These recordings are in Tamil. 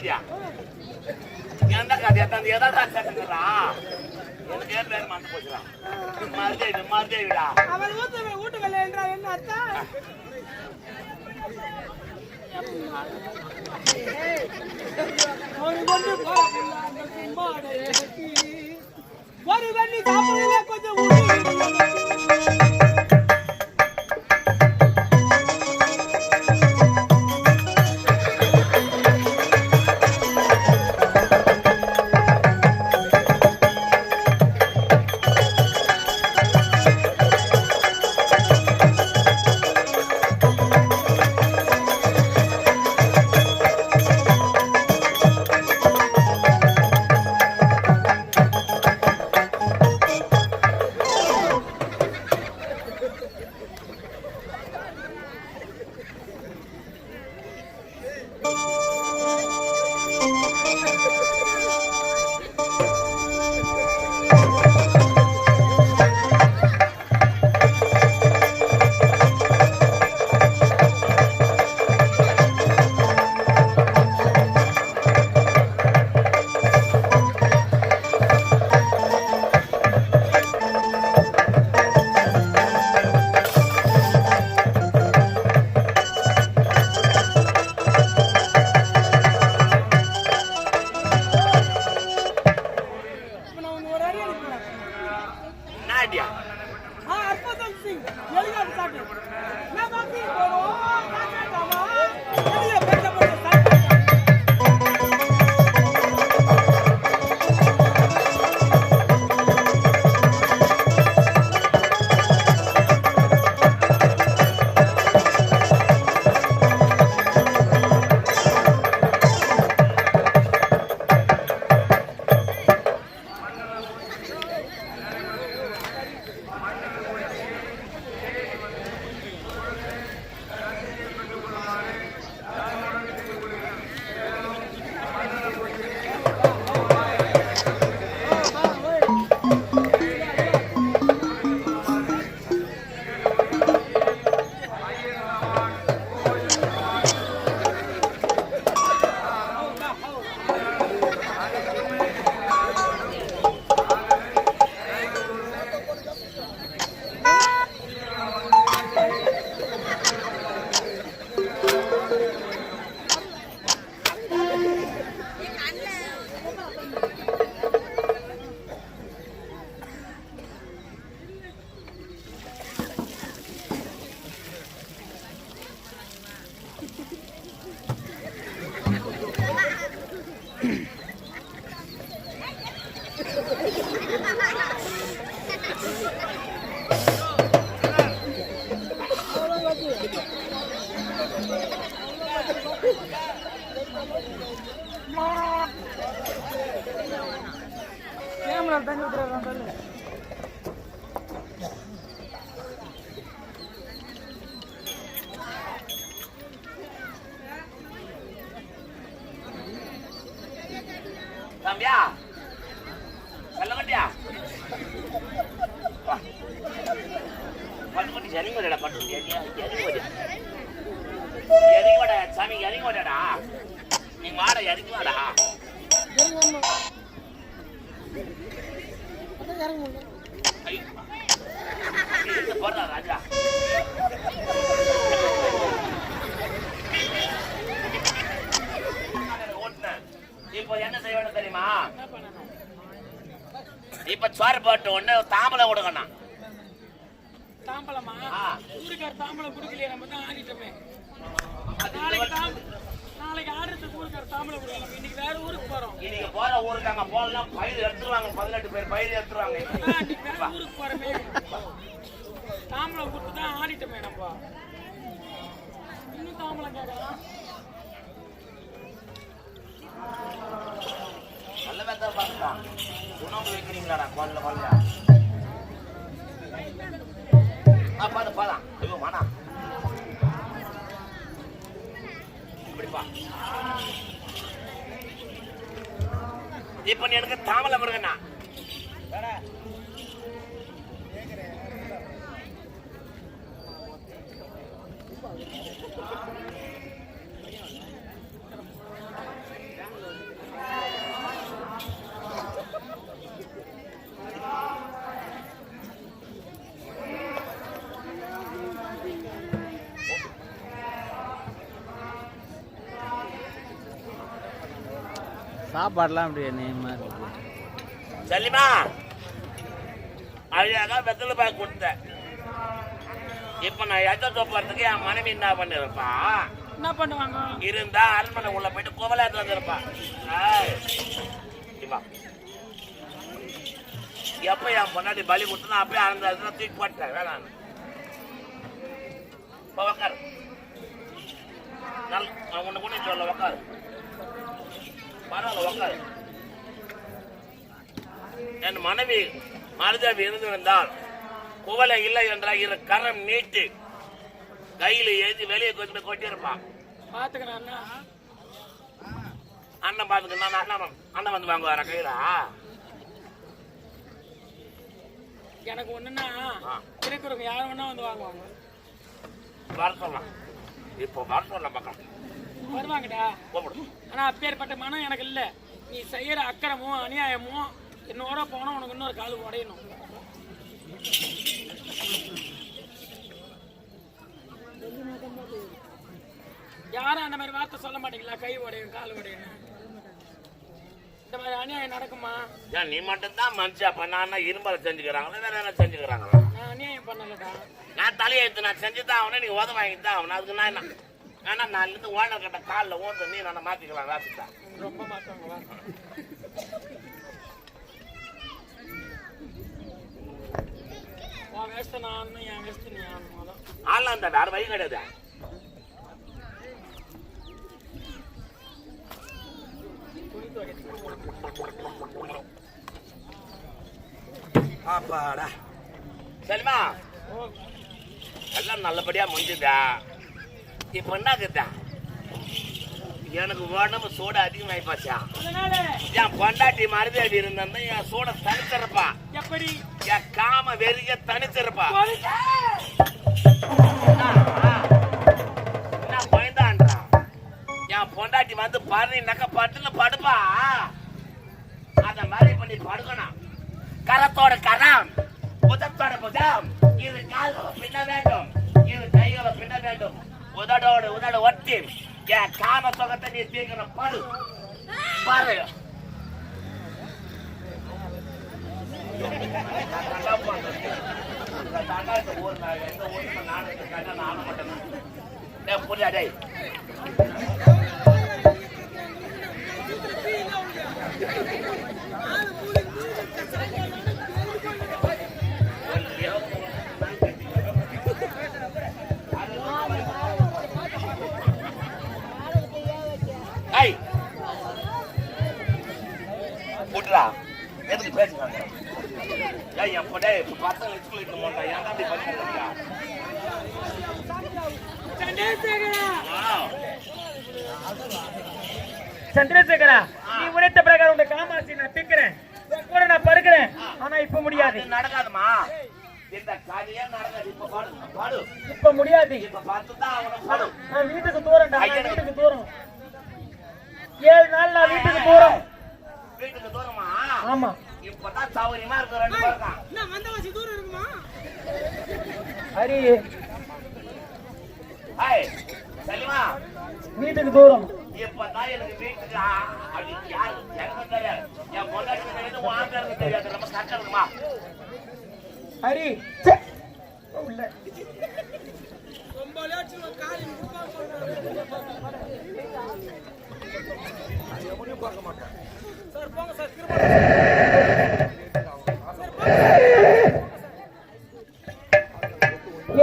பத்மாவதியா எந்த கதை எதாவது சேர்த்துக்கிறா எனக்கு ஏன் பேர் மறந்து போச்சுடா மருதேவிடா அவள் ஊட்டுக்கல்ல என்றால் என்ன அர்த்தம் ஒரு வண்டி சாப்பிடல கொஞ்சம் தம்பியா சொல்ல மாட்டியா பட்டு பண்ணி சரிங்க வரடா பட்டு இறங்கி வாடா சாமி இறங்கி வாடாடா நீ மாட இறங்கி வாடா போடுறா ராஜா இப்போ என்ன செய்ய வேண்டும் தெரியுமா இப்ப சோறு போட்டு ஒண்ணு தாம்பலம் கொடுக்கணும் தாம்பலமா ஊருக்கார தாம்பலம் குடுக்கலையே நம்ம தான் ஆடிட்டோமே நாளைக்கு ஆடுறதுக்கு ஊருக்கார தாம்பலம் கொடுக்கலாம் இன்னைக்கு வேற ஊருக்கு போறோம் இன்னைக்கு போற ஊருக்கு அங்க போகலாம் பயிர் எடுத்துருவாங்க 18 பேர் பயிர் எடுத்துருவாங்க வேற ஊருக்கு போறமே தாம்பலம் கொடுத்து தான் ஆடிட்டோமே நம்ம இன்னும் தாம்பலம் கேட்கலாம் நல்ல வேலை பார்த்தா உணவு வைக்கிறீங்களாடா கொல்ல கொல்ல பாத்து போலாம் ஐயோ மானா இப்படிப்பா இப்ப நீ எனக்கு தாமலை முருகண்ணா சாப்பாடுலாம் அப்படியே நேமா இருக்கு. செல்லிமா அழகா வெத்தலை பாக்கு கொடுத்தேன். இப்ப நான் எச்ச போறதுக்கு என் மனைவி என்ன பண்ணிருப்பா? என்ன பண்ணுவாங்க? இருந்தா அரண்மனை உள்ள போயிட்டு கோவலாத்து வந்துருப்பா. எப்ப என் பொன்னாடி பலி கொடுத்தா அப்படியே அந்த தூக்கி போட்டேன். வேணாம் உக்காரு. நான் உன்னை கொண்டு சொல்ல உக்காரு. பரவாயில்ல உக்காரு. என் மனைவி மாலதேவி இருந்திருந்தால் குவலை இல்லை என்றால் இரு கரம் நீட்டு கையில எழுதி வெளியே கொஞ்சம் கொட்டிருப்பான். பாத்துக்கிறேன் அண்ணன் பாத்துக்கணும். அண்ணன் வந்து வாங்குவாரா கையில? எனக்கு ஒண்ணுன்னா இருக்கிறவங்க யாரும் வேணா வந்து வாங்குவாங்க. வர சொல்லலாம். இப்போ வர சொல்ல பக்கம் வருவாங்கடா. ஆனா அப்பேற்பட்ட மனம் எனக்கு இல்ல. நீ செய்யற அக்கிரமும் அநியாயமும் என்னோட போனா உனக்கு இன்னொரு கால் உடையணும். யாரும் அந்த மாதிரி வார்த்தை சொல்ல மாட்டீங்களா? கை உடையும் கால் உடையும் இந்த மாதிரி அநியாயம் நடக்குமா? நீ மட்டும் தான் மனுஷா பண்ணா இரும்பலை செஞ்சுக்கிறாங்களா வேற என்ன செஞ்சுக்கிறாங்களா? நான் அநியாயம் பண்ணலடா. நான் தலையெழுத்து நான் செஞ்சுதான் ஆகணும். நீ உதவ வாங்கிட்டு தான் ஆகணும். அதுக்கு நான் என்ன ஆனா நான் இருந்து ஓனர் கட்ட காலில் ஓட்டு நீ நான் மாத்திக்கலாம். ராசிட்டா ரொம்ப மாத்தாங்களா? உன் வேஸ்ட் நான் ஆடணும், என் வேஸ்ட் நீ ஆடணும். ஆடலாம் அந்த வேற வழி கிடையாது. சரிமா எல்லாம் நல்லபடியா முடிஞ்சுதா? இப்ப என்னக்குதா எனக்கு உடம்பு சூட அதிகமாயி போச்சா? என் பொண்டாட்டி மருதேவி இருந்தா என் சூட தனிச்சிருப்பா. எப்படி? என் காம வெறிய தனிச்சிருப்பா. என்ன பயந்தான்றான்? என் பொண்டாட்டி வந்து பாரு நக்க பட்டுன்னு படுப்பா. அத மாதிரி பண்ணி படுக்கணும். கரத்தோட கரம், புதத்தோட புதம், இரு கால்களை பின்ன வேண்டும், இரு கைகளை பின்ன வேண்டும், உதடோடு உதட ஒட்டி என் காம சுகத்தை நீ தீர்க்கணும். பாரு பாரு புரியாடே. எதுக்கு பேசுறாங்க? என் பொண்ணே பசங்க ஸ்கூலுக்கு போட்டா ஏன் அப்படி பண்ணிருக்கா? சந்திரசேகரா, நீ உரைத்த பிரகாரம் உங்க காமாட்சி நான் திக்கிறேன், கூட நான் படுக்கிறேன். ஆனா இப்ப முடியாது. நடக்காதுமா. இந்த காரியா நடக்காது. இப்ப பாடு பாடு. இப்ப முடியாது. இப்ப பார்த்துதான் அவனை பாடு. நான் வீட்டுக்கு தூரம்டா. வீட்டுக்கு தூரம் 7 நாள் நான் வீட்டுக்கு தூரம். வீட்டுக்கு தூரமா? ஆமா. இப்பதான் சௌகரியமா இருக்கு. 2 பேர் தான். நான் வந்தவாசி தூரம் இருக்குமா? ஹரி ஹாய் சலிமா, வீட்டுக்கு தூரம். இப்பதான் எனக்கு வீட்டுக்கு அப்படி யாரு எனக்கு தெரியாது. என் பொண்டாட்டி தெரியாது, வாங்க தெரியாது. நம்ம கஷ்டம் இருக்குமா? ஹரி உள்ள ரொம்ப லேட் காலையில பார்க்க மாட்டேன் சார். போங்க சார்.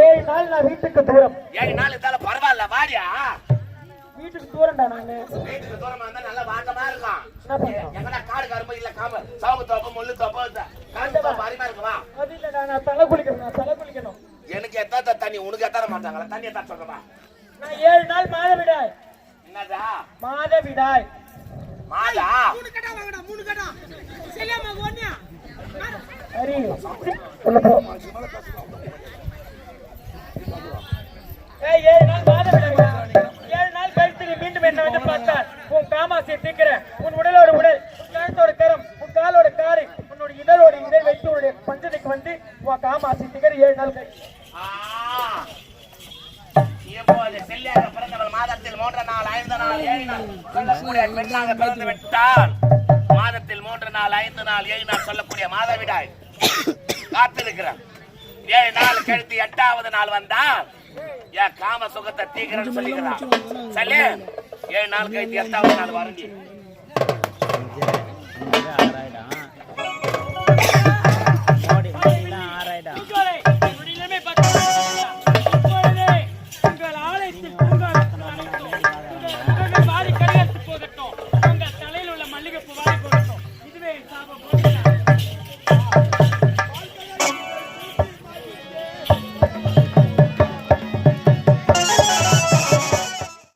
7 நாள் நான் வீட்டுக்கு தூரம். 7 நாள் இருந்தாலும் பரவாயில்ல. வாடியா வீட்டுக்கு தூரம்டா. நாங்க வீட்டுக்கு தூரமா இருந்தா நல்லா வாட்டமா இருக்கும். எங்கடா காடு கரும்பு இல்ல காம சவுக்கு தோப்பு முள்ளு தோப்பு காடு தோப்பு அருமையா இருக்குமா? அது இல்லடா, நான் தலை குளிக்கணும். நான் தலை குளிக்கணும். எனக்கு எத்தாத தண்ணி உனக்கு எத்தார மாட்டாங்களா? தண்ணி எத்தா சொல்றமா? நான் 7 நாள் மாதவிடாய். என்னதா மாதவிடாய்? மாதா 3 கடா வாங்கடா. 3 கடா செல்லாம ஒண்ணியா ஹரி உள்ள போ. ஏய் 7 நாள் மாதவிடாய். 7 நாள் கழித்து மீண்டும் என்ன வந்து பார்த்தால் உன் காமாட்சியை தீர்க்கிறேன். உன் உடலோட உடல், உன் கழுத்தோட கரம், உன் காலோட காரை, உன்னோட இதழோட இதழ் வைத்து உன்னுடைய பஞ்சனைக்கு வந்து உன் காமாட்சி தீர்க்கிற 7 நாள் கழித்து. எப்போ செல்லியாக பிறந்தவள் மாதத்தில் 3 நாள் 5 நாள் 7 நாள் சொல்லக்கூடிய பெண்ணாக பிறந்து விட்டால் மாதத்தில் 3 நாள் 5 நாள் 7 நாள் சொல்லக்கூடிய மாதவிடாய் காத்திருக்கிறேன். 7 நாள் கழித்து 8வது நாள் வந்தால் என் காம சுகத்தை தீக்கிறேன்னு சொல்லிக்கிறான். சொல்லு 7 நாள் கழித்து 8வது நாள் வரண்டி